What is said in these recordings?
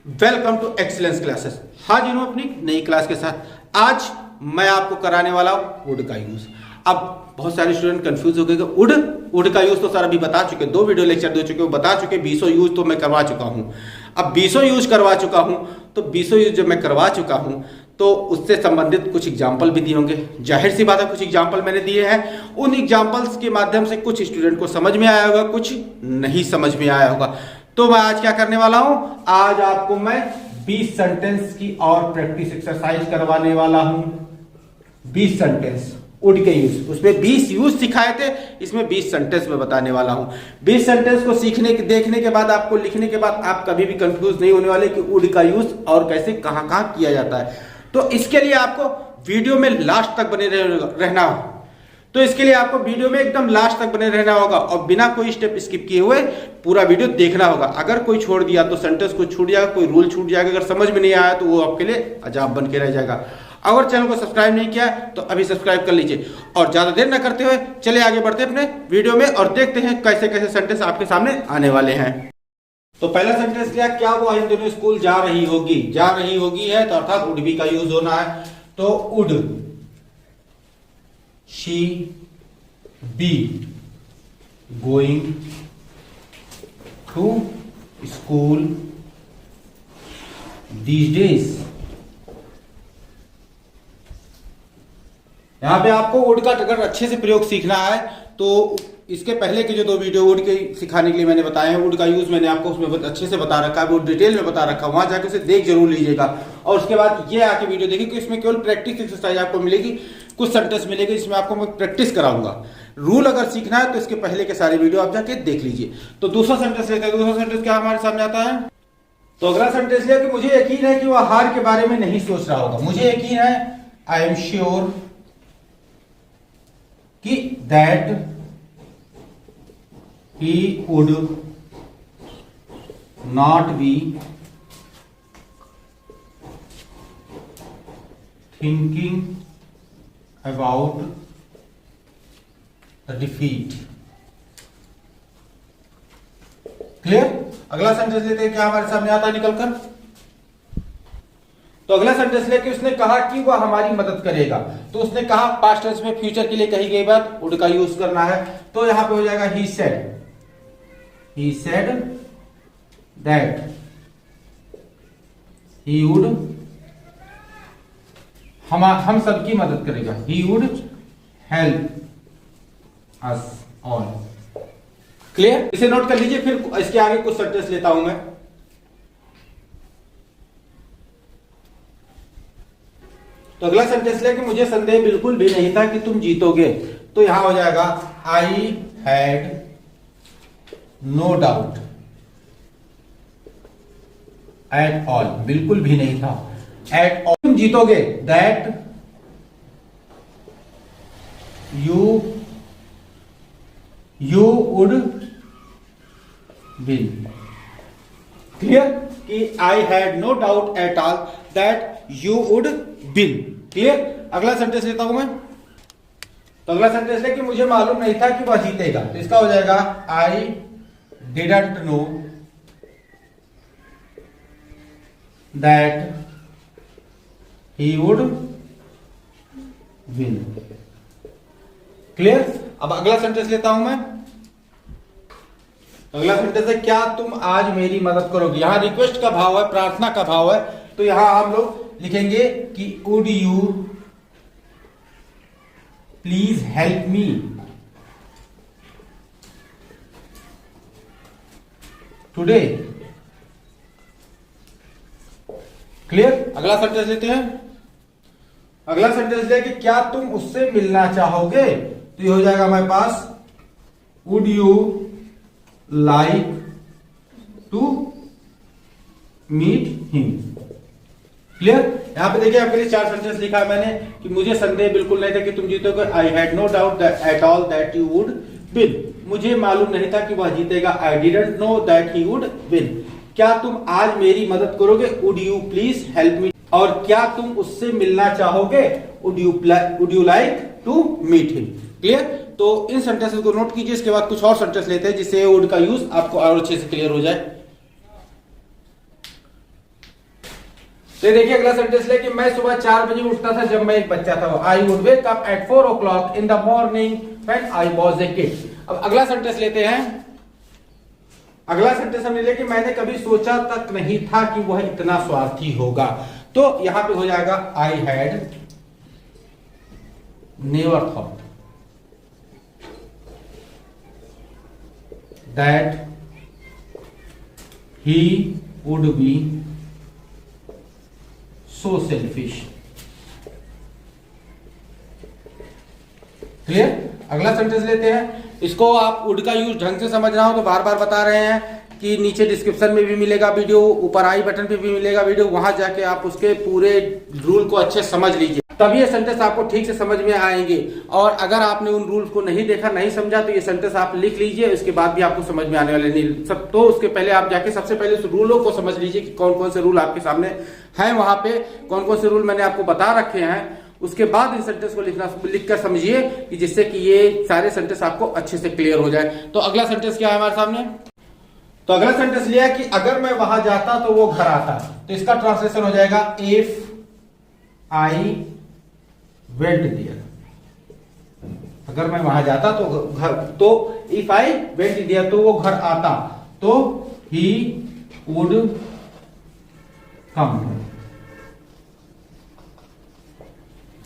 Welcome to excellence classes. हाजिर हूं अपनी नई क्लास के साथ। आज मैं आपको कराने वाला हूं वुड का यूज। अब बहुत सारे स्टूडेंट कंफ्यूज हो गए कि वुड का यूज तो सर अभी बता चुके, 2 वीडियो लेक्चर दे चुके, वो बता चुके, 20 यूज तो मैं करवा चुका हूं। अब 20 यूज करवा चुका हूं तो 20 यूज जब मैं करवा चुका हूं तो उससे संबंधित कुछ एग्जाम्पल भी दिए होंगे। जाहिर सी बात है, कुछ एग्जाम्पल मैंने दिए हैं, उन एग्जाम्पल्स के माध्यम से कुछ स्टूडेंट को समझ में आया होगा, कुछ नहीं समझ में आया होगा। तो मैं आज क्या करने वाला हूं, आज आपको मैं 20 सेंटेंस की और प्रैक्टिस एक्सरसाइज करवाने वाला हूं। 20 सेंटेंस वुड के यूज, उसमें 20 यूज सिखाए थे, इसमें 20 सेंटेंस में बताने वाला हूं। 20 सेंटेंस को सीखने के देखने के बाद, आपको लिखने के बाद आप कभी भी कंफ्यूज नहीं होने वाले कि वुड का यूज और कैसे कहां कहां किया जाता है। तो इसके लिए आपको वीडियो में लास्ट तक बने रहना हो। तो इसके लिए आपको वीडियो में एकदम लास्ट तक बने रहना होगा और बिना कोई स्टेप स्किप किए हुए पूरा वीडियो देखना होगा। अगर कोई छोड़ दिया तो सेंटेंस को छूट जाएगा, कोई रूल छूट जाएगा, अगर समझ में नहीं आया तो वो आपके लिए अजाब बन के रह जाएगा। अगर चैनल को सब्सक्राइब नहीं किया तो अभी सब्सक्राइब कर लीजिए और ज्यादा देर न करते हुए चले आगे बढ़ते अपने वीडियो में और देखते हैं कैसे कैसे सेंटेंस आपके सामने आने वाले हैं। तो पहला सेंटेंस क्या वो इन दिनों स्कूल जा रही होगी है, तो अर्थात वुड बी का यूज होना है। तो would she be going to school these days. यहां पे आपको वुड का अगर अच्छे से प्रयोग सीखना है तो इसके पहले के जो 2 वीडियो वुड के सिखाने के लिए मैंने बताए हैं, वुड का यूज मैंने आपको उसमें अच्छे से बता रखा है, वो डिटेल में बता रखा है, वहां जाके उसे देख जरूर लीजिएगा। और उसके बाद ये आके वीडियो देखिए कि इसमें केवल प्रैक्टिस एक्सरसाइज आपको मिलेगी, कुछ सेंटेंस मिलेगी जिसमें आपको मैं प्रैक्टिस कराऊंगा। रूल अगर सीखना है तो इसके पहले के सारे वीडियो आप जाके देख लीजिए। तो दूसरा सेंटेंस लेते हैं। दूसरा सेंटेंस क्या हमारे सामने आता है? तो अगला सेंटेंस है कि मुझे यकीन है कि वह हार के बारे में नहीं सोच रहा होगा। मुझे यकीन है, आई एम श्योर कि that he would not be thinking about the defeat। Clear? अगला सेंटेंस लेते हैं, क्या हमारे सामने आता है निकलकर? तो अगला सेंटेंस लेके उसने कहा कि वह हमारी मदद करेगा। तो उसने कहा पास्ट टेंस में फ्यूचर के लिए कही गई बात, वुड का यूज करना है। तो यहां पे हो जाएगा he said that he would, हम सबकी मदद करेगा, he would help us all। Clear? इसे नोट कर लीजिए, फिर इसके आगे कुछ सेंटेंस लेता हूं मैं। तो अगला सेंटेंस ले कि मुझे संदेह बिल्कुल भी नहीं था कि तुम जीतोगे। तो यहां हो जाएगा I had no doubt at all, बिल्कुल भी नहीं था, एट ऑल तुम जीतोगे, that you would win. Clear? कि I had no doubt at all that you would win. Clear? अगला सेंटेंस लेता हूं मैं। तो अगला सेंटेंस है कि मुझे मालूम नहीं था कि वह जीतेगा। तो इसका हो जाएगा आई didn't know that he would win. Clear? अब अगला सेंटेंस लेता हूं मैं। अगला सेंटेंस है क्या तुम आज मेरी मदद करोगे। यहां रिक्वेस्ट का भाव है, प्रार्थना का भाव है। तो यहां हम लोग लिखेंगे कि would you please help me today. Clear? अगला सेंटेंस लेते हैं। अगला सेंटेंस है कि क्या तुम उससे मिलना चाहोगे। तो ये हो जाएगा हमारे पास would you like to meet him. Clear? यहां पे देखिए आपके लिए 4 सेंटेंस लिखा है मैंने कि मुझे संदेह बिल्कुल नहीं था कि तुम जीतोगे, I had no doubt at all that you would win. मुझे मालूम नहीं था कि वह जीतेगा, I didn't know that he would win. क्या तुम आज मेरी मदद करोगे, would you please help me. और क्या तुम उससे मिलना चाहोगे, would you like to meet him. Clear? तो इन सेंटेंसेस को नोट कीजिए, इसके बाद कुछ और सेंटेंस लेते हैं जिससे वुड का यूज आपको और अच्छे से क्लियर हो जाए। तो ये देखिए अगला सेंटेंस ले कि मैं सुबह 4 बजे उठता था जब मैं एक बच्चा था। I would wake up eight 4 o'clock in the morning when I was a kid. अब अगला सेंटेंस लेते हैं। अगला सेंटेंस हमने ले कि मैंने कभी सोचा तक नहीं था कि वह इतना स्वार्थी होगा। तो यहां पे हो जाएगा I had never thought that he would be so selfish. Clear? अगला सेंटेंस लेते हैं। इसको आप वुड का यूज ढंग से समझना हो तो बार बार बता रहे हैं कि नीचे डिस्क्रिप्शन में भी मिलेगा वीडियो, ऊपर आई बटन पे भी मिलेगा वीडियो, वहां जाके आप उसके पूरे रूल को अच्छे समझ लीजिए, तभी ये सेंटेंस आपको ठीक से समझ में आएंगे। और अगर आपने उन रूल्स को नहीं देखा, नहीं समझा, तो ये सेंटेंस आप लिख लीजिए, उसके बाद भी आपको समझ में आने वाले नहीं सब। तो उसके पहले आप जाके सबसे पहले उस रूलों को समझ लीजिए कि कौन कौन से रूल आपके सामने हैं, वहां पे कौन कौन से रूल मैंने आपको बता रखे हैं। उसके बाद इन सेंटेंस को लिखकर समझिए कि जिससे कि ये सारे सेंटेंस आपको अच्छे से क्लियर हो जाए। तो अगला सेंटेंस क्या है हमारे सामने? तो अगला सेंटेंस लिया कि अगर मैं वहां जाता तो वो घर आता। तो इसका ट्रांसलेशन हो जाएगा इफ आई वेंट देयर। अगर मैं वहां जाता तो घर, तो इफ आई वेंट देयर तो वो घर आता, तो ही वुड कम।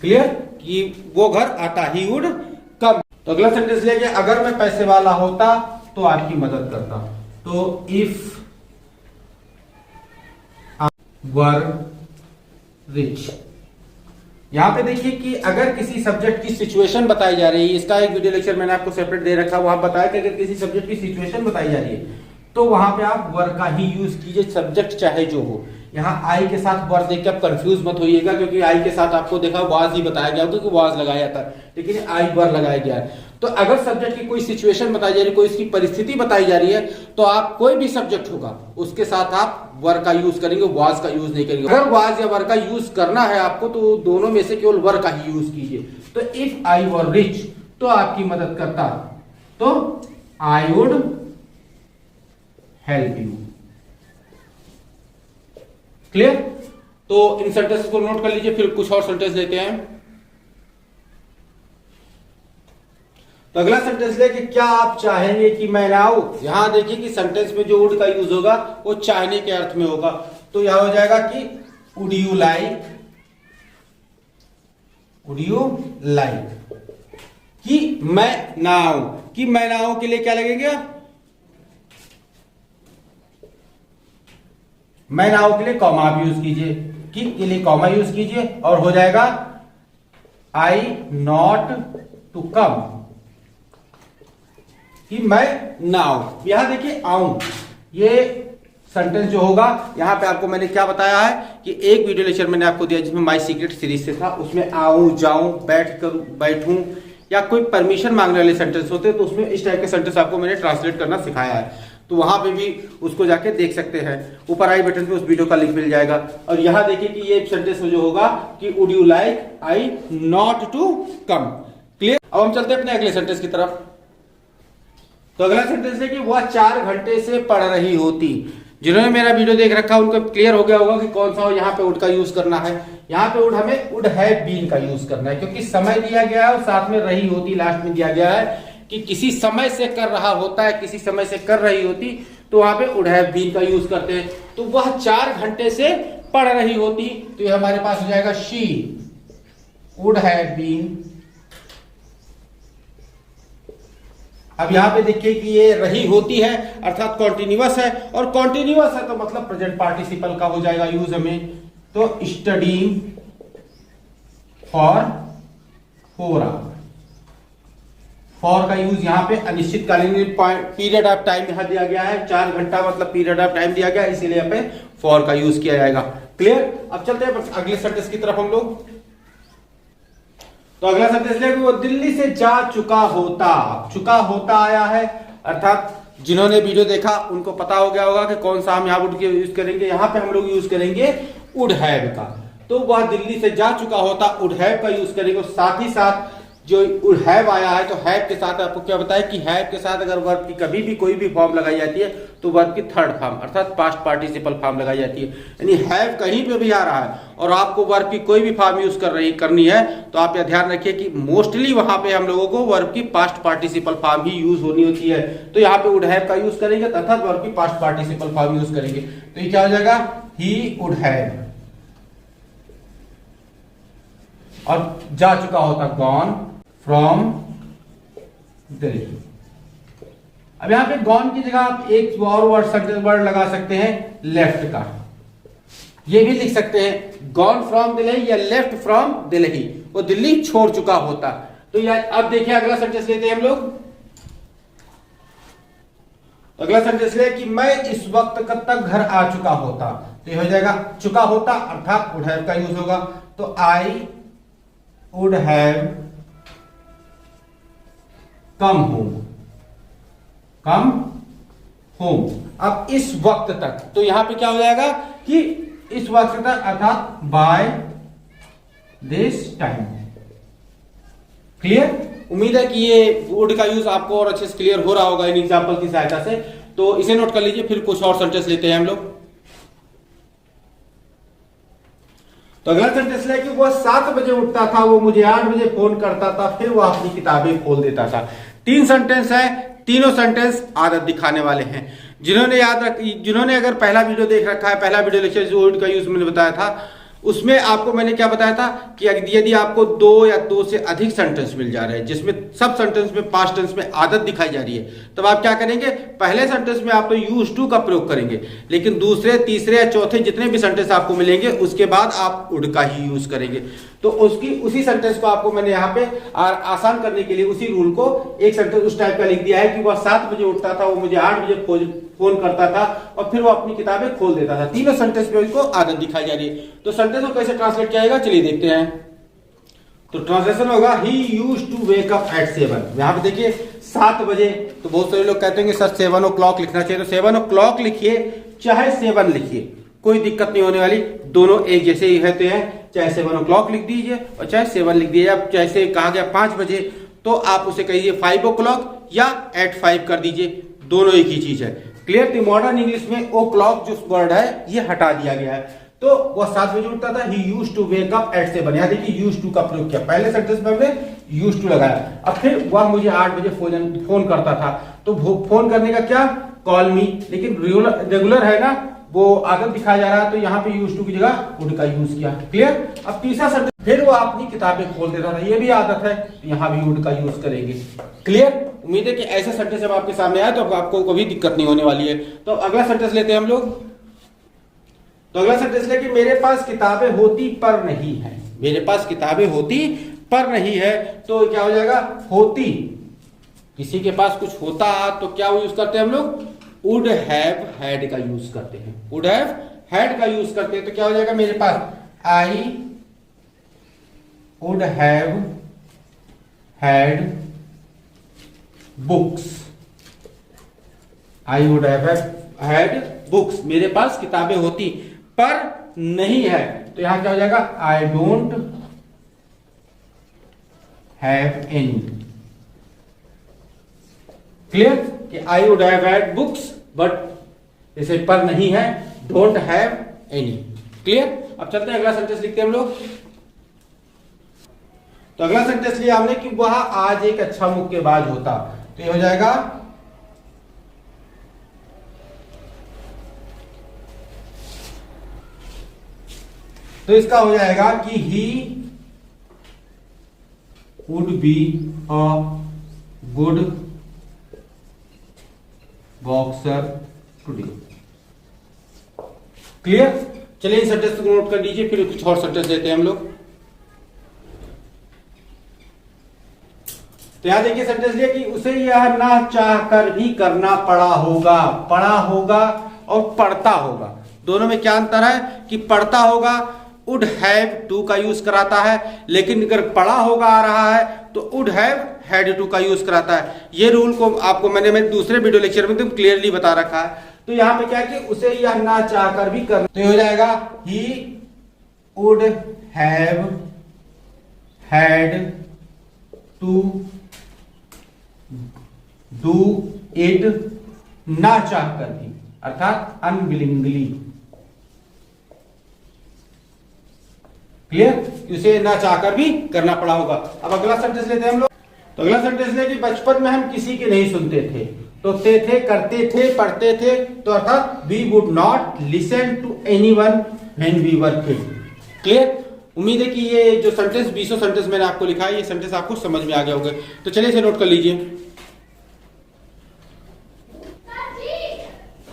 क्लियर? कि वो घर आता, ही वुड कम। तो अगला सेंटेंस लेके अगर मैं पैसे वाला होता तो आपकी मदद करता। तो इफ आई वर रिच। यहां पे देखिए कि अगर किसी सब्जेक्ट की सिचुएशन बताई जा रही है, इसका एक वीडियो लेक्चर मैंने आपको सेपरेट दे रखा, वहां बताया कि अगर किसी सब्जेक्ट की सिचुएशन बताई जा रही है तो वहां पे आप वर का ही यूज कीजिए, सब्जेक्ट चाहे जो हो। यहाँ आई के साथ वर देख के आप कंफ्यूज मत होइएगा, क्योंकि आई के साथ आपको देखा वाज ही बताया गया होगा कि वाज लगाया था, लेकिन आई वर लगाया गया है। तो अगर सब्जेक्ट की कोई सिचुएशन बताई जा रही है, कोई इसकी परिस्थिति बताई जा रही है, तो आप कोई भी सब्जेक्ट होगा उसके साथ आप वर का यूज करेंगे, वाज का यूज नहीं करेंगे। अगर वाज या वर का यूज करना है आपको तो दोनों में से केवल वर का ही यूज कीजिए। तो इफ आई वर रिच तो आपकी मदद करता, तो I would help you. Clear? तो इन सेंटेंसेस को नोट कर लीजिए, फिर कुछ और सेंटेंस लेते हैं। तो अगला सेंटेंस ले कि क्या आप चाहेंगे कि मैं आऊं। यहां देखिए कि सेंटेंस में जो वुड का यूज होगा वो चाहने के अर्थ में होगा। तो यह हो जाएगा कि would you like, would you like कि मैं ना आऊं। कि मैं ना आऊं के लिए क्या लगेगा? मैं ना आऊं के लिए कॉमा आप यूज कीजिए, कि के लिए कॉमा यूज कीजिए, और हो जाएगा आई नॉट टू कम, कि मैं ना आऊं। यहां देखिए आऊं, ये सेंटेंस जो होगा यहां पे आपको मैंने क्या बताया है कि एक वीडियो लेक्चर मैंने आपको दिया जिसमें माय सीक्रेट सीरीज से था, उसमें आऊं, जाऊं, बैठूं या कोई परमिशन मांगने वाले सेंटेंस होते हैं, तो उसमें इस टाइप के सेंटेंस आपको मैंने ट्रांसलेट करना सिखाया है। तो वहां पे भी उसको जाके देख सकते हैं, ऊपर आई बटन पे उस वीडियो का लिंक मिल जाएगा। और यहां देखिए कि ये सेंटेंस जो होगा कि would you like I not to come. Clear? अब हम चलते हैं अपने अगले सेंटेंस की तरफ। तो अगला सेंटेंस है कि वह 4 घंटे से पढ़ रही होती। जिन्होंने मेरा वीडियो देख रखा उनको क्लियर हो गया होगा कि कौन सा यहाँ पे वुड का यूज करना है। यहाँ पे वुड हमें वुड हैव बीन का यूज करना है, क्योंकि समय दिया गया है और साथ में रही होती लास्ट में दिया गया है कि किसी समय से कर रहा होता है, किसी समय से कर रही होती, तो वहां पे वुड हैव बीन का यूज करते हैं। तो वह 4 घंटे से पढ़ रही होती, तो ये हमारे पास हो जाएगा शी वुड हैव बीन। अब यहां पे देखिए कि ये रही होती है अर्थात कॉन्टिन्यूअस है, और कॉन्टिन्यूअस है तो मतलब प्रेजेंट पार्टिसिपल का हो जाएगा यूज हमें। तो स्टडीइंग फॉर 4 आवर। फॉर का यूज यहाँ पे अनिश्चितकालीन पीरियड ऑफ टाइम यहां दिया गया है, 4 घंटा मतलब पीरियड ऑफ टाइम दिया गया है, इसीलिए यहाँ पे फॉर का यूज किया जाएगा। क्लियर? अब चलते हैं अगले सेंटेंस की तरफ हम लोग। तो अगला सेंटेंस है कि वो दिल्ली से जा चुका होता। चुका होता आया है, अर्थात जिन्होंने वीडियो देखा उनको पता हो गया होगा कि कौन सा हम यहाँ वुड के यूज करेंगे। यहाँ पे हम लोग यूज करेंगे वुड हैव का। तो वह दिल्ली से जा चुका होता, वुड हैव का यूज करेंगे। साथ ही साथ जो वुड हैव आया है तो हैव के साथ आपको क्या बताया कि हैव के साथ अगर वर्ब की कभी भी कोई भी फॉर्म लगाई जाती है तो वर्ब की थर्ड फॉर्म अर्थात पास्ट पार्टिसिपल फॉर्म लगाई जाती है। यानी हैव कहीं पे भी आ रहा है और आपको वर्ब की कोई भी फॉर्म यूज करनी है तो आप यह ध्यान रखिए कि मोस्टली वहां पे हम लोगों को वर्ब की पास्ट पार्टिसिपल फॉर्म ही यूज होनी होती है। तो यहाँ पे वुड हैव का यूज करेंगे तथा वर्ब की पास्ट पार्टिसिपल फॉर्म यूज करेंगे। तो ये क्या हो जाएगा, ही वुड हैव, और जा चुका होता गॉन फ्रॉम दिल्ली। अब यहां पे गॉन की जगह आप एक और वर्ड लगा सकते हैं लेफ्ट का, ये भी लिख सकते हैं गॉन फ्रॉम दिल्ली या लेफ्ट फ्रॉम दिल्ली, वो दिल्ली छोड़ चुका होता। तो अब देखिए अगला सेंटेंस लेते हैं हम लोग। अगला सेंटेंस ले कि मैं इस वक्त कब तक घर आ चुका होता। तो ये हो जाएगा चुका होता अर्थात वुड हैव का यूज होगा। तो आई would have come home, come home. अब इस वक्त तक, तो यहां पे क्या हो जाएगा कि इस वक्त तक अर्थात बाय दिस टाइम। क्लियर? उम्मीद है कि ये वुड का यूज आपको और अच्छे से क्लियर हो रहा होगा इन एग्जांपल की सहायता से। तो इसे नोट कर लीजिए, फिर कुछ और सेंटेंस लेते हैं हम लोग। तो अगला सेंटेंस है कि वह 7 बजे उठता था, वो मुझे 8 बजे फोन करता था, फिर वह अपनी किताबें खोल देता था। 3 सेंटेंस है, तीनों सेंटेंस आदत दिखाने वाले हैं। जिन्होंने अगर पहला वीडियो देख रखा है, पहला वीडियो लेक्चर जो वुड का यूज मैंने बताया था, उसमें आपको मैंने क्या बताया था कि यदि आपको 2 या 2 से अधिक सेंटेंस मिल जा रहे हैं जिसमें सब सेंटेंस में पास्ट टेंस में आदत दिखाई जा रही है, तब आप क्या करेंगे, पहले सेंटेंस में आप तो यूज टू का प्रयोग करेंगे, लेकिन दूसरे, तीसरे या चौथे जितने भी सेंटेंस आपको मिलेंगे उसके बाद आप वुड का ही यूज करेंगे। तो उसी सेंटेंस को आपको मैंने यहाँ पे आसान करने के लिए उसी रूल को एक सेंटेंस उस टाइप का लिख दिया है कि वह 7 बजे उठता था, वो मुझे 8 बजे फोन करता था और फिर वो अपनी किताबें खोल देता था। तीनों सेंटेंस में उसको आदत दिखाई जा रही है। तो सेंटेंस को कैसे ट्रांसलेट किया जाएगा, चलिए देखते हैं। तो ट्रांसलेशन होगा he used to wake up at 7। यहां पे देखिए 7 बजे, तो बहुत सारे लोग कहते हैं कि सर 7 o'clock लिखना चाहिए, तो 7 o'clock लिखिए चाहे 7 लिखिए, कोई दिक्कत नहीं होने वाली, दोनों एक जैसे ही रहते हैं। चाहे 7 o'clock लिख दीजिए और चाहे 7 लिख दीजिए। अब जैसे कहा गया 5 बजे, तो आप उसे कहिए 5 o'clock या at 5 कर दीजिए, दोनों एक ही चीज है। क्लियर? तो मॉडर्न इंग्लिश में ओ क्लॉक जो वर्ड है ये हटा दिया गया है। तो वह 7 बजे उठता था, he used to wake up at 7। यहां देखिए यूज्ड टू का प्रयोग किया, पहले सेंटेंस में हमने यूज्ड टू लगाया। अब फिर वह मुझे 8 बजे फोन करता था, तो फोन करने का क्या, कॉल मी, लेकिन रेगुलर है ना, वो आदत दिखाया जा रहा है, तो यहाँ पे यूज्ड टू की जगह वुड का यूज किया। क्लियर? अब तीसरा सेंटेंस, फिर वो अपनी किताबें खोल देता था, ये भी आदत है, तो यहाँ भी वुड का यूज करेंगे। क्लियर? उम्मीद है कि ऐसे सेंटेंस जब आपके सामने आए तो आपको कभी दिक्कत नहीं होने वाली है। तो अगला सेंटेंस लेते हैं हम लोग। तो अगला सेंटेंस है कि मेरे पास किताबें होती पर नहीं है। मेरे पास किताबें होती पर नहीं है, तो क्या हो जाएगा, होती। किसी के पास कुछ होता तो क्या यूज करते हैं हम लोग, वुड हैव हैड का यूज करते हैं। वुड हैव हैड का यूज करते हैं, तो क्या हो जाएगा, मेरे पास I would have had books. I would have had books, मेरे पास किताबें होती पर नहीं है, तो यहां क्या हो जाएगा, I don't have any. Clear? कि I would have had books but जैसे पर नहीं है, डोंट हैव एनी। क्लियर? अब चलते हैं अगला सेंटेंस लिखते हैं हम लोग। तो अगला सेंटेंस लिया हमने कि वह आज एक अच्छा मुक्केबाज होता, तो ये हो जाएगा तो इसका हो जाएगा कि he would be a good boxer today. Clear? चलिए इस सेंटेंस को नोट कर लीजिए, फिर कुछ और सेंटेंस देते हैं हम लोग। तो यहां देखिए सेंटेंस लिया कि उसे यह ना चाहकर भी करना पड़ा होगा। पड़ा होगा और पढ़ता होगा, दोनों में क्या अंतर है कि पढ़ता होगा वुड हैव टू का यूज कराता है, लेकिन अगर पढ़ा होगा आ रहा है तो वुड हैव हैड टू का यूज कराता है। ये रूल को आपको मैंने दूसरे वीडियो लेक्चर में एकदम क्लियरली बता रखा है। तो यहां पे क्या है कि उसे यह ना चाहकर भी करना, तो ये हो जाएगा he would have had to do it ना चाहकर भी, अर्थात अनविलिंगली। क्लियर? उसे ना चाहकर भी करना पड़ा होगा। अब अगला सेंटेंस लेते हैं हम लोग। तो अगला सेंटेंस है कि बचपन में हम किसी की नहीं सुनते थे। तो थे, करते थे, पढ़ते थे, तो अर्थात we would not listen to anyone when we were kid. Clear? उम्मीद है कि ये जो सेंटेंस 20 सेंटेंस मैंने आपको लिखा है, ये सेंटेंस आपको समझ में आ गया होगा। तो चलिए इसे नोट कर लीजिए।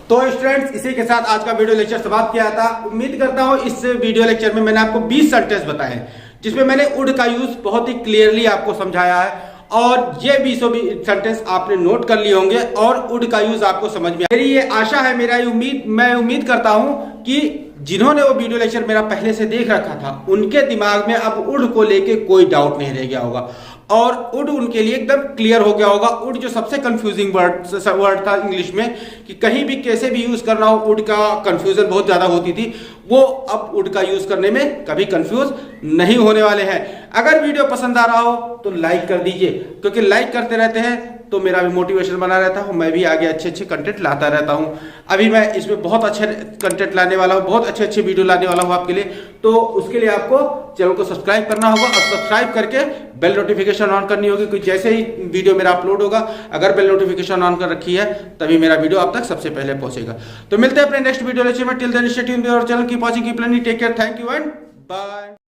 तो स्टूडेंट्स, इसी के साथ आज का वीडियो लेक्चर समाप्त किया था। उम्मीद करता हूं इस वीडियो लेक्चर में मैंने आपको 20 सेंटेंस बताए हैं, जिसमें मैंने वुड का यूज बहुत ही क्लियरली आपको समझाया है, और ये 20 सेंटेंस आपने नोट कर लिए होंगे और वुड का यूज आपको समझ में। मेरी ये आशा है, मैं उम्मीद करता हूं कि जिन्होंने वो वीडियो लेक्चर मेरा पहले से देख रखा था, उनके दिमाग में अब वुड को लेके कोई डाउट नहीं रह गया होगा और वुड उनके लिए एकदम क्लियर हो गया होगा। वुड जो सबसे कंफ्यूजिंग वर्ड था इंग्लिश में, कि कहीं भी कैसे भी यूज करना हो, वुड का कंफ्यूजन बहुत ज्यादा होती थी, वो अब वुड का यूज करने में कभी कंफ्यूज नहीं होने वाले हैं। अगर वीडियो पसंद आ रहा हो तो लाइक कर दीजिए, क्योंकि लाइक करते रहते हैं तो मेरा भी मोटिवेशन बना रहता हूं, मैं भी आगे अच्छे अच्छे कंटेंट लाता रहता हूं। अभी मैं इसमें बहुत अच्छे कंटेंट लाने वाला हूं, बहुत अच्छे अच्छे वीडियो लाने वाला हूं आपके लिए। तो उसके लिए आपको चैनल को सब्सक्राइब करना होगा और सब्सक्राइब करके बेल नोटिफिकेशन ऑन करनी होगी, क्योंकि जैसे ही वीडियो मेरा अपलोड होगा, अगर बेल नोटिफिकेशन ऑन कर रखी है तभी मेरा वीडियो आप तक सबसे पहले पहुंचेगा। तो मिलते हैं अपने नेक्स्ट वीडियो लेक्चर में। Till then stay tuned with our channel, keep watching, keep learning, take care, thank you and bye.